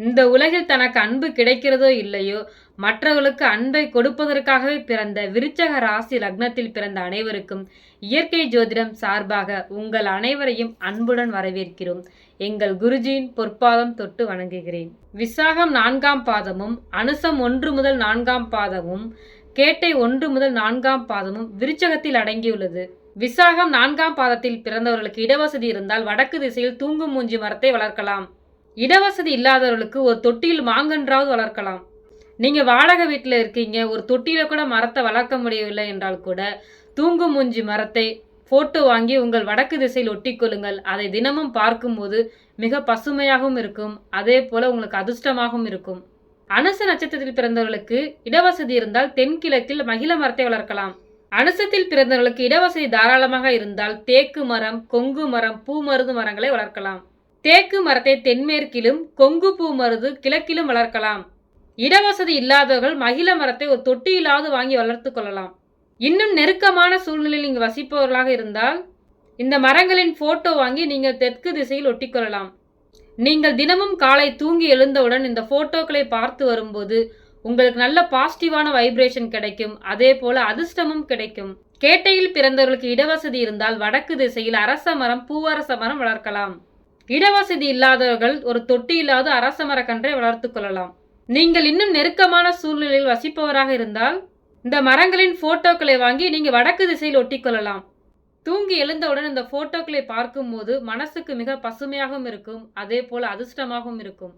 இந்த உலகில் தனக்கு அன்பு கிடைக்கிறதோ இல்லையோ, மற்றவர்களுக்கு அன்பை கொடுப்பதற்காகவே பிறந்த விருச்சக ராசி லக்னத்தில் பிறந்த அனைவருக்கும் இயற்கை ஜோதிடம் சார்பாக உங்கள் அனைவரையும் அன்புடன் வரவேற்கிறோம். எங்கள் குருஜியின் பொற்பாதம் தொட்டு வணங்குகிறேன். விசாகம் 4ஆம் பாதமும், அனுசம் 1 முதல் 4ஆம் பாதமும், கேட்டை 1 முதல் 4ஆம் பாதமும் விருச்சகத்தில் அடங்கியுள்ளது. விசாகம் 4ஆம் பாதத்தில் பிறந்தவர்களுக்கு இடவசதி இருந்தால் வடக்கு திசையில் தூங்கும் மூஞ்சி மரத்தை வளர்க்கலாம். இடவசதி இல்லாதவர்களுக்கு ஒரு தொட்டியில் மாங்கன்றாவது வளர்க்கலாம். நீங்கள் வாடகை வீட்டில் இருக்கீங்க, ஒரு தொட்டியில் கூட மரத்தை வளர்க்க முடியவில்லை என்றால் கூட தூங்கும் மூஞ்சி மரத்தை ஃபோட்டோ வாங்கி உங்கள் வடக்கு திசையில் ஒட்டிக்கொள்ளுங்கள். அதை தினமும் பார்க்கும்போது மிக பசுமையாகவும் இருக்கும், அதே போல் உங்களுக்கு அதிர்ஷ்டமாகவும் இருக்கும். அனுச நட்சத்திரத்தில் பிறந்தவர்களுக்கு இடவசதி இருந்தால் தென்கிழக்கில் மகிழ மரத்தை வளர்க்கலாம். அனுசத்தில் பிறந்தவர்களுக்கு இடவசதி தாராளமாக இருந்தால் தேக்கு மரம், கொங்கு மரம், பூ மருது மரங்களை வளர்க்கலாம். தேக்கு மரத்தை தென்மேற்கிலும், கொங்கு பூ மருது கிழக்கிலும் வளர்க்கலாம். இடவசதி இல்லாதவர்கள் மகிழ மரத்தை ஒரு தொட்டியிலாவது வாங்கி வளர்த்து கொள்ளலாம். இன்னும் நெருக்கமான சூழ்நிலையில் நீங்கள் வசிப்பவர்களாக இருந்தால் இந்த மரங்களின் போட்டோ வாங்கி நீங்கள் தெற்கு திசையில் ஒட்டிக்கொள்ளலாம். நீங்கள் தினமும் காலை தூங்கி எழுந்தவுடன் இந்த போட்டோக்களை பார்த்து வரும்போது உங்களுக்கு நல்ல பாசிட்டிவான வைப்ரேஷன் கிடைக்கும், அதே போல அதிர்ஷ்டமும் கிடைக்கும். கேட்டையில் பிறந்தவர்களுக்கு இடவசதி இருந்தால் வடக்கு திசையில் அரச மரம், பூவரச மரம் வளர்க்கலாம். இடவசதி இல்லாதவர்கள் ஒரு தொட்டியில்லாத அரச மரக்கன்றை வளர்த்து கொள்ளலாம். நீங்கள் இன்னும் நெருக்கமான சூழ்நிலையில் வசிப்பவராக இருந்தால் இந்த மரங்களின் போட்டோக்களை வாங்கி நீங்கள் வடக்கு திசையில் ஒட்டிக்கொள்ளலாம். தூங்கி எழுந்தவுடன் இந்த போட்டோக்களை பார்க்கும்போது மனசுக்கு மிக பசுமையாகவும் இருக்கும், அதே போல அதிர்ஷ்டமாகவும் இருக்கும்.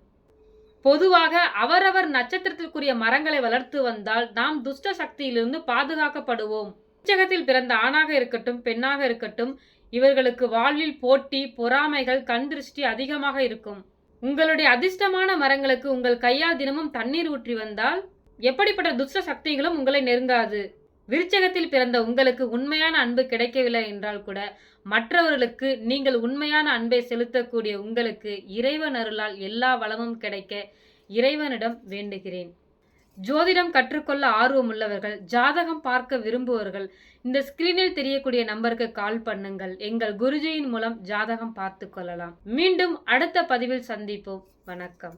பொதுவாக அவரவர் நட்சத்திரத்திற்குரிய மரங்களை வளர்த்து வந்தால் நாம் துஷ்ட சக்தியிலிருந்து பாதுகாக்கப்படுவோம். உச்சகத்தில் பிறந்த ஆணாக இருக்கட்டும், பெண்ணாக இருக்கட்டும், இவர்களுக்கு வாழ்வில் போட்டி, பொறாமைகள், கண் திருஷ்டி அதிகமாக இருக்கும். உங்களுடைய அதிர்ஷ்டமான மரங்களுக்கு உங்கள் கையால் தினமும் தண்ணீர் ஊற்றி வந்தால் எப்படிப்பட்ட துஷ்ட சக்திகளும் உங்களை நெருங்காது. விருச்சகத்தில் பிறந்த உங்களுக்கு உண்மையான அன்பு கிடைக்கவில்லை என்றால் கூட மற்றவர்களுக்கு நீங்கள் உண்மையான அன்பை செலுத்தக்கூடிய உங்களுக்கு இறைவன் அருளால் எல்லா வளமும் கிடைக்க இறைவனிடம் வேண்டுகிறேன். ஜோதிடம் கற்றுக்கொள்ள ஆர்வம் உள்ளவர்கள், ஜாதகம் பார்க்க விரும்புவர்கள் இந்த ஸ்கிரீனில் தெரியக்கூடிய நம்பருக்கு கால் பண்ணுங்கள். எங்கள் குருஜியின் மூலம் ஜாதகம் பார்த்து கொள்ளலாம். மீண்டும் அடுத்த பதிவில் சந்திப்போம். வணக்கம்.